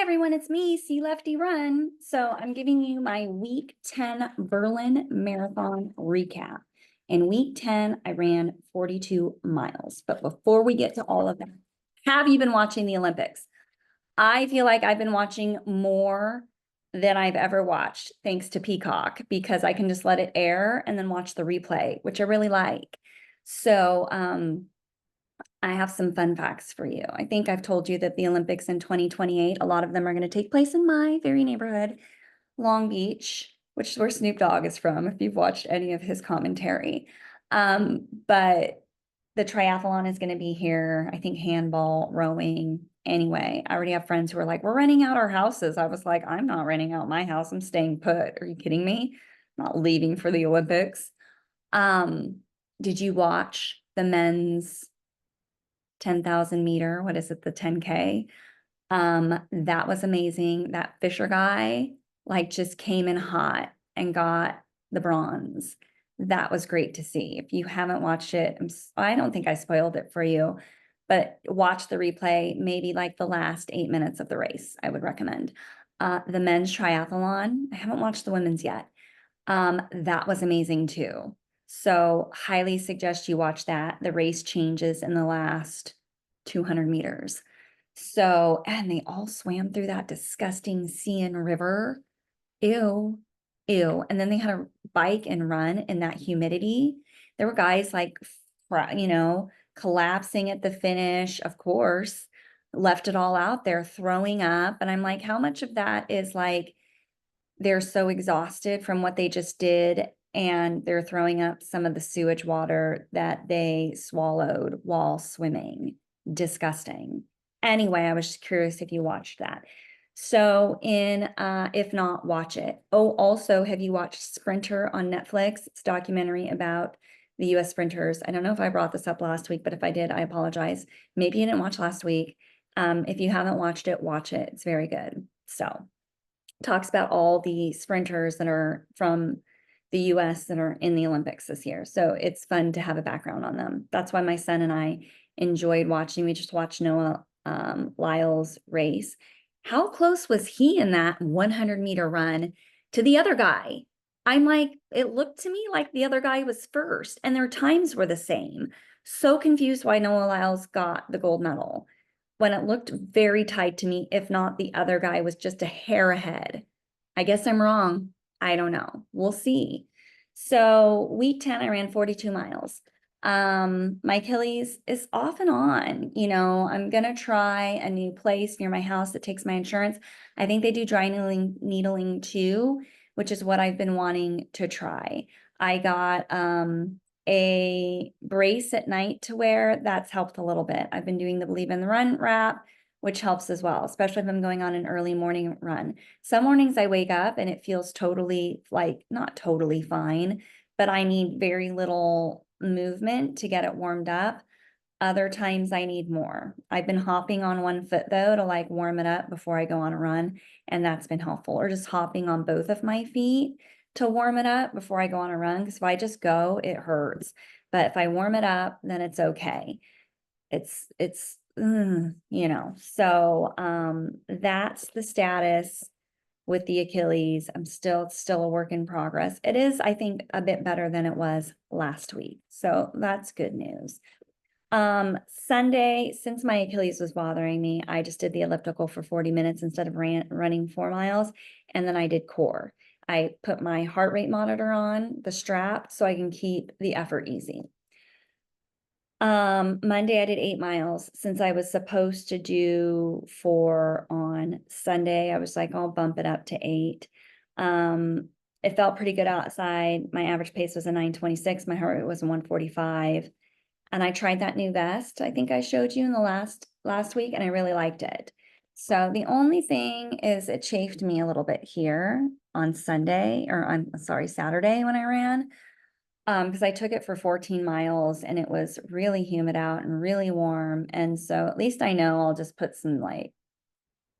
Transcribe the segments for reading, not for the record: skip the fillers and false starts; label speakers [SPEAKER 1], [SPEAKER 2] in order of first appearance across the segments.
[SPEAKER 1] everyone, it's me, C Lefty Run. So I'm giving you my week 10 Berlin Marathon recap. In week 10, I ran 42 miles. But before we get to all of that, have you been watching the Olympics? I feel like I've been watching more than I've ever watched, thanks to Peacock, because I can just let it air and then watch the replay, which I really like. So, I have some fun facts for you. I think I've told you that the Olympics in 2028, a lot of them are going to take place in my very neighborhood, Long Beach, which is where Snoop Dogg is from, if you've watched any of his commentary. But the triathlon is going to be here. I think handball, rowing. Anyway, I already have friends who are like, we're renting out our houses. I was like, I'm not renting out my house. I'm staying put. Are you kidding me? I'm not leaving for the Olympics. Um, did you watch the men's 10,000 meter? What is it? The 10K? That was amazing. That Fisher guy, like, just came in hot and got the bronze. That was great to see. If you haven't watched it, I don't think I spoiled it for you, but watch the replay, maybe like the last 8 minutes of the race, I would recommend. The men's triathlon, I haven't watched the women's yet. That was amazing too. So highly suggest you watch that. The race changes in the last 200 meters. So, and they all swam through that disgusting sea and river. Ew, ew. And then they had a bike and run in that humidity. There were guys like, collapsing at the finish, of course, left it all out there, throwing up. And I'm like, how much of that is like they're so exhausted from what they just did and they're throwing up some of the sewage water that they swallowed while swimming? Disgusting. Anyway, I was just curious if you watched that. So if not, watch it. Oh, also, have you watched Sprinter on Netflix? It's a documentary about the US sprinters. I don't know if I brought this up last week, but if I did, I apologize. Maybe you didn't watch last week. If you haven't watched it, watch it. It's very good. So talks about all the sprinters that are from the US that are in the Olympics this year. So it's fun to have a background on them. That's why my son and I enjoyed watching. We just watched Noah Lyle's race. How close was he in that 100-meter run to the other guy? I'm like, it looked to me like the other guy was first and their times were the same. So confused why Noah Lyles got the gold medal when it looked very tight to me, if not the other guy was just a hair ahead. I guess I'm wrong. I don't know. We'll see. So week 10, I ran 42 miles. My Achilles is off and on. I'm gonna try a new place near my house that takes my insurance. I think they do dry needling too, which is what I've been wanting to try. I got a brace at night to wear. That's helped a little bit. I've been doing the Believe in the Run wrap, which helps as well, especially if I'm going on an early morning run. Some mornings I wake up and it feels totally, like, not totally fine, but I need very little movement to get it warmed up. Other times I need more. I've been hopping on one foot though to like warm it up before I go on a run, and that's been helpful. Or just hopping on both of my feet to warm it up before I go on a run, because if I just go, it hurts. But if I warm it up, then it's okay. So that's the status with the Achilles. I'm still a work in progress. It is, I think, a bit better than it was last week. So that's good news. Sunday, since my Achilles was bothering me, I just did the elliptical for 40 minutes instead of running 4 miles. And then I did core. I put my heart rate monitor on the strap so I can keep the effort easy. Monday I did 8 miles. Since I was supposed to do 4 on Sunday, I was like, I'll bump it up to 8. It felt pretty good outside. My average pace was a 9:26. My heart rate was a 145. And I tried that new vest I think I showed you in the last week, and I really liked it. So the only thing is it chafed me a little bit here on Saturday when I ran. Because I took it for 14 miles and it was really humid out and really warm. And so at least I know I'll just put some like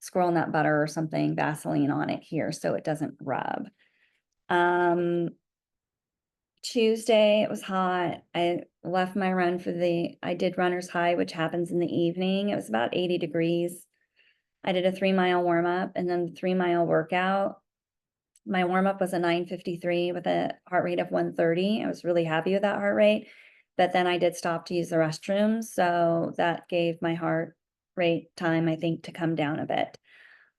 [SPEAKER 1] squirrel nut butter or something, Vaseline on it here so it doesn't rub. Tuesday, it was hot. I left my run I did runner's high, which happens in the evening. It was about 80 degrees. I did a 3-mile warm up and then the 3-mile workout. My warm up was a 9:53 with a heart rate of 130. I was really happy with that heart rate, but then I did stop to use the restroom, so that gave my heart rate time, I think, to come down a bit.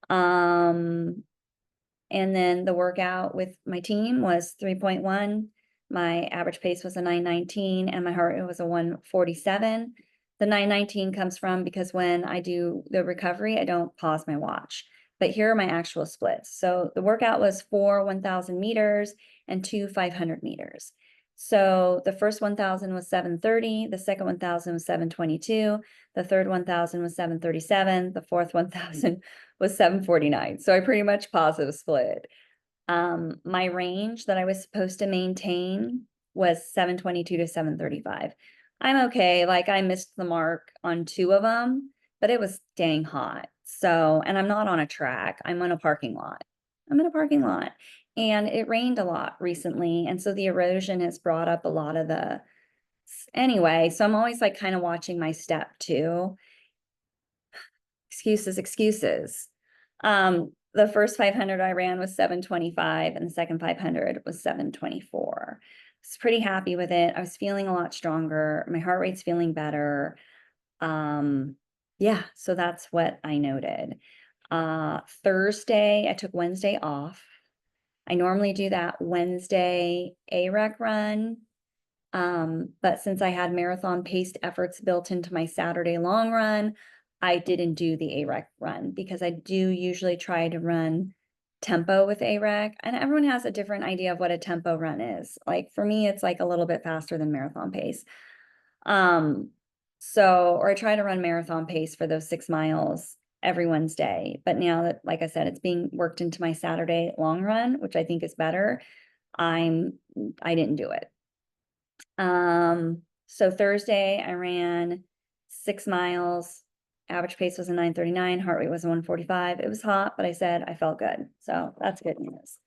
[SPEAKER 1] Um, and then the workout with my team was 3.1. My average pace was a 9:19 and my heart rate was a 147. The 9:19 comes from because when I do the recovery, I don't pause my watch. But here are my actual splits. So the workout was 4 1,000 meters and 2 500 meters. So the first 1,000 was 7:30, the second 1,000 was 7:22, the third 1,000 was 7:37, the fourth 1,000 was 7:49. So I pretty much positive split. My range that I was supposed to maintain was 7:22 to 7:35. I'm okay, like, I missed the mark on 2 of them, but it was dang hot. So and I'm not on a track, I'm on a parking lot. I'm in a parking lot, and it rained a lot recently, and so the erosion has brought up a lot of the anyway, so I'm always, like, kinda watching my step too. Excuses, excuses. The first 500 I ran was 7:25 and the second 500 was 7:24. I was pretty happy with it. I was feeling a lot stronger. My heart rate's feeling better. Um, yeah, so that's what I noted. Thursday, I took Wednesday off. I normally do that Wednesday AREC run. But since I had marathon paced efforts built into my Saturday long run, I didn't do the AREC run because I do usually try to run tempo with AREC, and everyone has a different idea of what a tempo run is. Like for me, it's like a little bit faster than marathon pace. Um, or I try to run marathon pace for those 6 miles every Wednesday. But now that, like I said, it's being worked into my Saturday long run, which I think is better. I didn't do it. So Thursday I ran 6 miles. Average pace was a 9:39, heart rate was a 145. It was hot, but I said I felt good. So that's good news.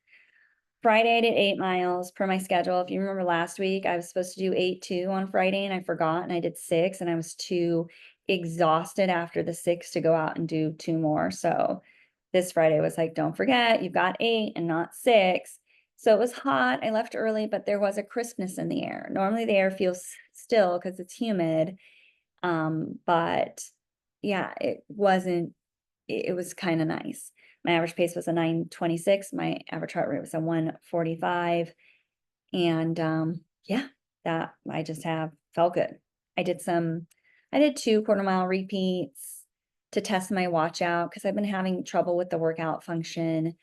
[SPEAKER 1] Friday I did 8 miles per my schedule. If you remember last week, I was supposed to do 8 too on Friday and I forgot and I did 6 and I was too exhausted after the 6 to go out and do 2 more. So this Friday was like, don't forget, you've got 8 and not 6. So it was hot. I left early, but there was a crispness in the air. Normally the air feels still because it's humid. But yeah, it wasn't, it was kind of nice. My average pace was a 9:26. My average heart rate was a 145. And yeah, that I just have felt good. I did some, I did 2 quarter-mile repeats to test my watch out because I've been having trouble with the workout function,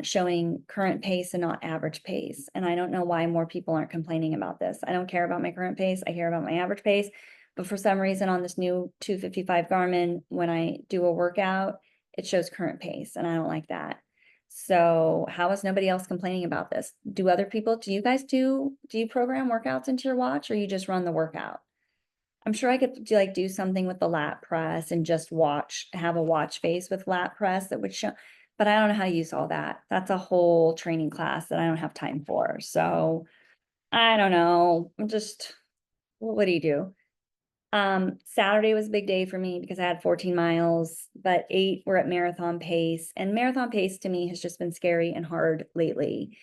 [SPEAKER 1] showing current pace and not average pace. And I don't know why more people aren't complaining about this. I don't care about my current pace. I care about my average pace. But for some reason on this new 255 Garmin, when I do a workout, it shows current pace and I don't like that. So how is nobody else complaining about this? Do other people, do you guys do you program workouts into your watch or you just run the workout? I'm sure I could do like do something with the lat press and just watch, have a watch face with lat press that would show, but I don't know how to use all that. That's a whole training class that I don't have time for. So I don't know. I'm just, what do you do? Saturday was a big day for me because I had 14 miles, but 8 were at marathon pace. And marathon pace to me has just been scary and hard lately.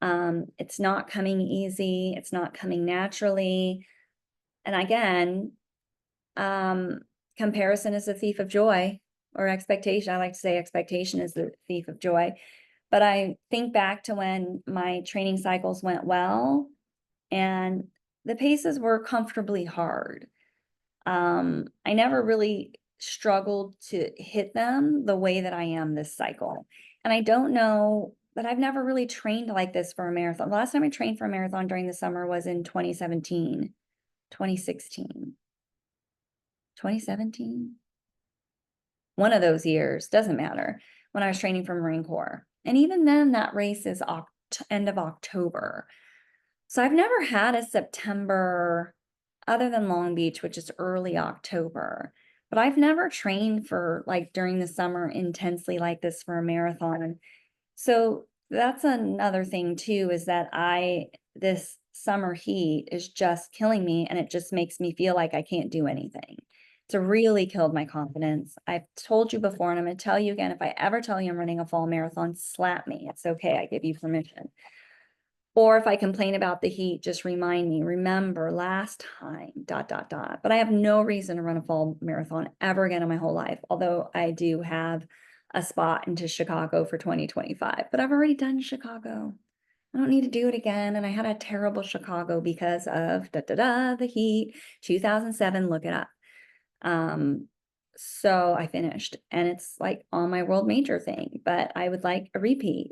[SPEAKER 1] It's not coming easy, it's not coming naturally. And again, um, comparison is the thief of joy, or expectation. I like to say expectation is the thief of joy. But I think back to when my training cycles went well and the paces were comfortably hard. I never really struggled to hit them the way that I am this cycle. And I don't know, but I've never really trained like this for a marathon. The last time I trained for a marathon during the summer was in 2017, 2016, 2017. One of those years, doesn't matter, when I was training for Marine Corps. And even then, that race is end of October. So I've never had a September other than Long Beach, which is early October. But I've never trained for like during the summer intensely like this for a marathon. So that's another thing too, is that this summer heat is just killing me and it just makes me feel like I can't do anything. It's really killed my confidence. I've told you before, and I'm gonna tell you again, if I ever tell you I'm running a fall marathon, slap me. It's okay. I give you permission. Or if I complain about the heat, just remind me, remember last time, dot, dot, dot. But I have no reason to run a fall marathon ever again in my whole life. Although I do have a spot into Chicago for 2025, but I've already done Chicago. I don't need to do it again. And I had a terrible Chicago because of da, da, da, the heat, 2007, look it up. So I finished, and it's like on my world major thing, but I would like a repeat,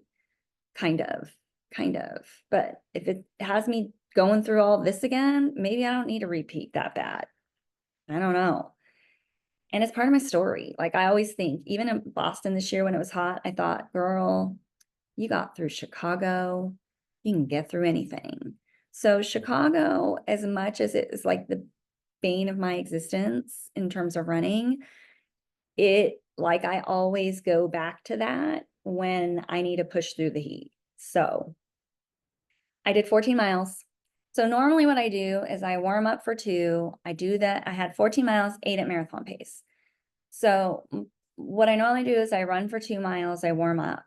[SPEAKER 1] kind of, kind of. But if it has me going through all this again, maybe I don't need a repeat that bad. I don't know. And it's part of my story. Like I always think, even in Boston this year when it was hot, I thought, girl, you got through Chicago, you can get through anything. So Chicago, as much as it is like the bane of my existence in terms of running, it like I always go back to that when I need to push through the heat. So I did 14 miles. So normally what I do is I warm up for 2. I do that. I had 14 miles, 8 at marathon pace. So what I normally do is I run for 2 miles, I warm up,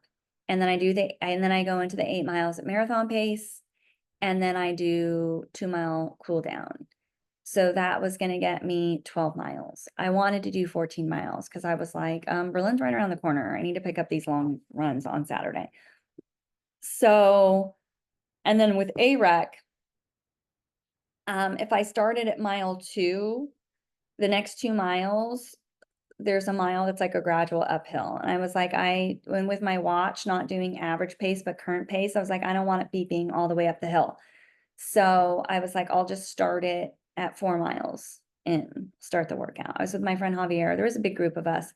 [SPEAKER 1] and then I go into the 8 miles at marathon pace, and then I do 2-mile cool down. So that was going to get me 12 miles. I wanted to do 14 miles because I was like, Berlin's right around the corner. I need to pick up these long runs on Saturday. So, and then with AREC, if I started at mile 2, the next 2 miles, there's a mile that's like a gradual uphill. And I was like, when with my watch, not doing average pace, but current pace, I was like, I don't want it beeping all the way up the hill. So I was like, I'll just start it at 4 miles and start the workout. I was with my friend Javier. There was a big group of us,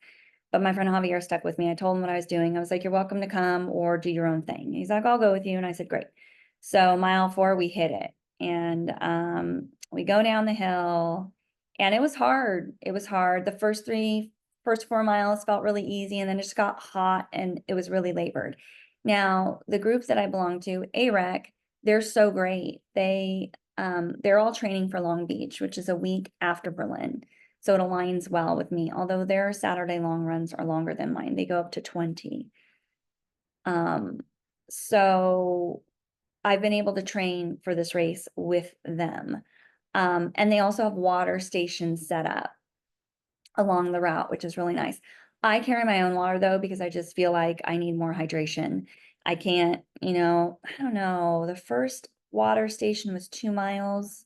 [SPEAKER 1] but my friend Javier stuck with me. I told him what I was doing. I was like, you're welcome to come or do your own thing. He's like, I'll go with you. And I said, great. So mile 4, we hit it. And we go down the hill, and it was hard. It was hard. The first 4 miles felt really easy, and then it just got hot and it was really labored. Now, the group that I belong to, AREC, they're so great. They're all training for Long Beach, which is a week after Berlin. So it aligns well with me, although their Saturday long runs are longer than mine. They go up to 20. So I've been able to train for this race with them. And they also have water stations set up along the route, which is really nice. I carry my own water though, because I just feel like I need more hydration. I can't, I don't know. The first water station was 2 miles.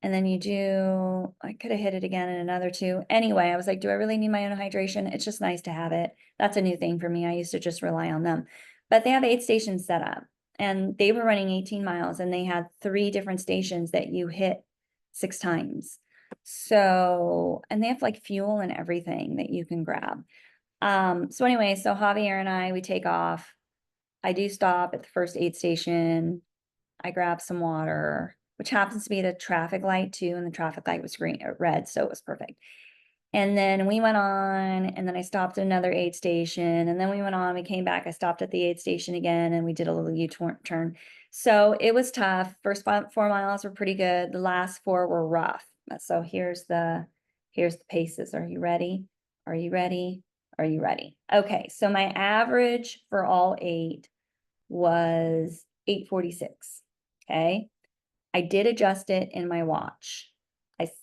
[SPEAKER 1] And then I could have hit it again in another 2. Anyway, I was like, do I really need my own hydration? It's just nice to have it. That's a new thing for me. I used to just rely on them. But they have 8 stations set up, and they were running 18 miles, and they had 3 different stations that you hit 6 times. So, and they have like fuel and everything that you can grab. So anyway, so Javier and we take off. I do stop at the first 8 station. I grabbed some water, which happens to be at a traffic light too, and the traffic light was red, so it was perfect. And then we went on, and then I stopped at another 8 station, and then we went on, we came back, I stopped at the 8 station again, and we did a little U-turn. So it was tough. First 4 miles were pretty good. The last 4 were rough. So here's the paces. Are you ready? Are you ready? Are you ready? Okay, so my average for all 8 was 8:46. Okay. I did adjust it in my watch.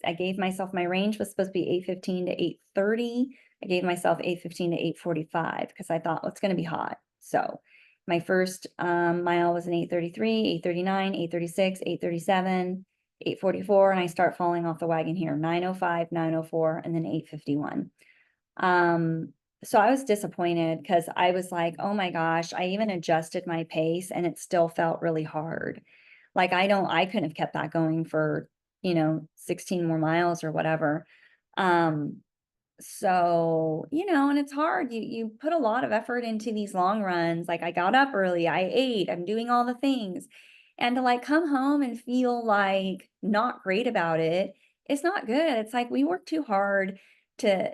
[SPEAKER 1] I gave myself, my range was supposed to be 8:15 to 8:30. I gave myself 8:15 to 8:45 because I thought, well, it's going to be hot. So my first mile was an 8:33, 8:39, 8:36, 8:37, 8:44, and I start falling off the wagon here, 9:05, 9:04, and then 8:51. So I was disappointed because I was like, oh my gosh, I even adjusted my pace and it still felt really hard. Like I couldn't have kept that going for, 16 more miles or whatever. So, and it's hard. You put a lot of effort into these long runs. Like I got up early, I ate, I'm doing all the things. And to like come home and feel like not great about it, it's not good. It's like we work too hard to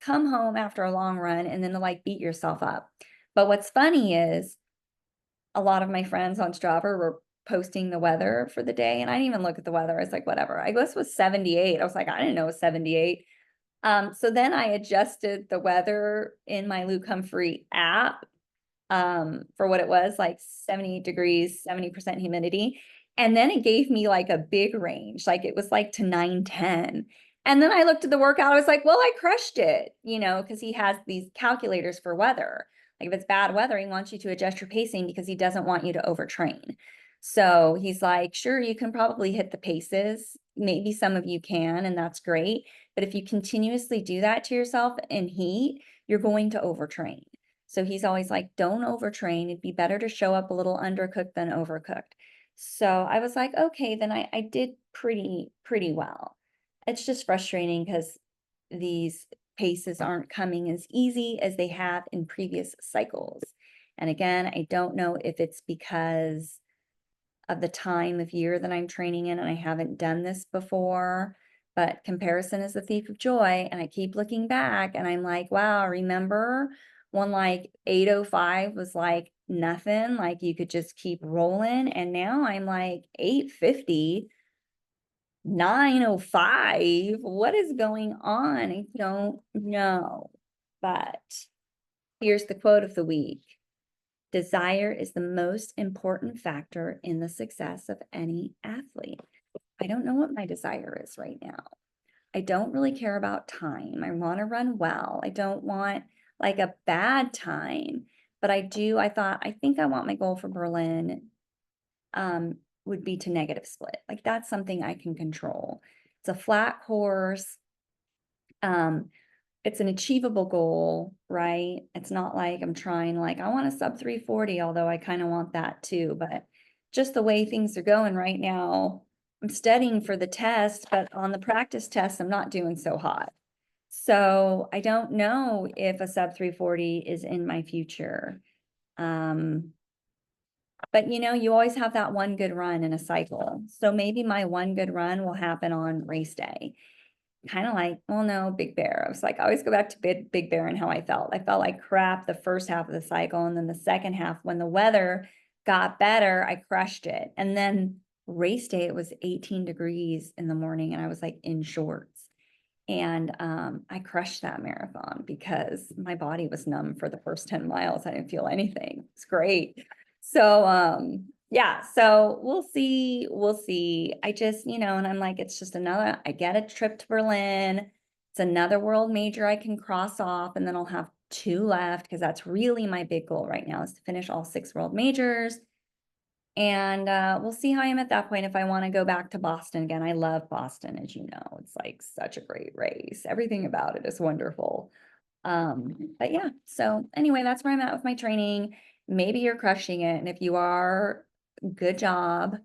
[SPEAKER 1] come home after a long run and then to like beat yourself up. But what's funny is a lot of my friends on Strava were posting the weather for the day, and I didn't even look at the weather. I was like, whatever. I guess it was 78. I was like, I didn't know it was 78. So then I adjusted the weather in my Luke Humphrey app for what it was, like 78 degrees, 70% humidity. And then it gave me like a big range, like it was like to 910. And then I looked at the workout, I was like, well, I crushed it, because he has these calculators for weather. Like if it's bad weather, he wants you to adjust your pacing because he doesn't want you to overtrain. So he's like, sure, you can probably hit the paces. Maybe some of you can, and that's great. But if you continuously do that to yourself in heat, you're going to overtrain. So he's always like, don't overtrain. It'd be better to show up a little undercooked than overcooked. So I was like, okay, then I did pretty well. It's just frustrating because these paces aren't coming as easy as they have in previous cycles. And again, I don't know if it's because of the time of year that I'm training in and I haven't done this before, but comparison is the thief of joy. And I keep looking back and I'm like, wow, remember when like 805 was like nothing, like you could just keep rolling. And now I'm like 850, 905. What is going on? I don't know. But here's the quote of the week. Desire is the most important factor in the success of any athlete. I don't know what my desire is right now. I don't really care about time. I want to run well. I don't want like a bad time, but I think I want my goal for Berlin would be to negative split. Like that's something I can control. It's a flat course. It's an achievable goal, right? It's not like I'm trying like I want a sub 340, although I kind of want that too, but just the way things are going right now, I'm studying for the test, but on the practice test, I'm not doing so hot. So I don't know if a sub 340 is in my future. But you always have that one good run in a cycle. So maybe my one good run will happen on race day. Kind of like, well, no, Big Bear. I was like, I always go back to Big Bear and how I felt. I felt like crap the first half of the cycle. And then the second half, when the weather got better, I crushed it. And then race day, it was 18 degrees in the morning and I was like in shorts. And I crushed that marathon because my body was numb for the first 10 miles. I didn't feel anything. It's great. So yeah, so we'll see. We'll see. I just, and I'm like, it's just I get a trip to Berlin. It's another world major I can cross off, and then I'll have 2 left because that's really my big goal right now is to finish all 6 world majors. And we'll see how I am at that point if I want to go back to Boston again. I love Boston, as you know. It's like such a great race. Everything about it is wonderful. But yeah, so anyway, that's where I'm at with my training. Maybe you're crushing it. And if you are, good job.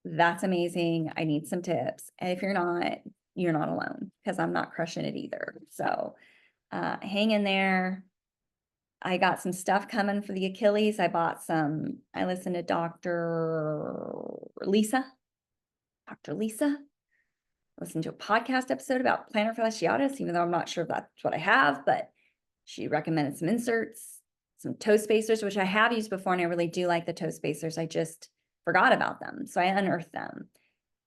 [SPEAKER 1] That's amazing. I need some tips. And if you're not alone because I'm not crushing it either. So hang in there. I got some stuff coming for the Achilles. I listened to Dr. Lisa, listened to a podcast episode about plantar fasciitis, even though I'm not sure if that's what I have, but she recommended some inserts, some toe spacers, which I have used before, and I really do like the toe spacers. I just forgot about them. So I unearthed them.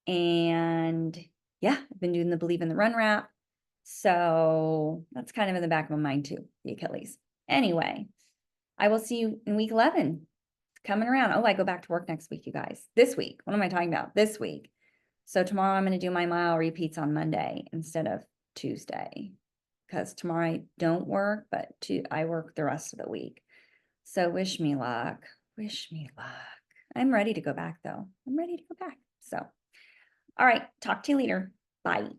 [SPEAKER 1] And yeah, I've been doing the Believe in the Run wrap. So that's kind of in the back of my mind too, the Achilles. Anyway, I will see you in week 11. It's coming around. Oh, I go back to work next week, you guys. This week. What am I talking about? This week. So tomorrow I'm going to do my mile repeats on Monday instead of Tuesday because tomorrow I don't work, but I work the rest of the week. So wish me luck. Wish me luck. I'm ready to go back though. I'm ready to go back. So, all right. Talk to you later. Bye.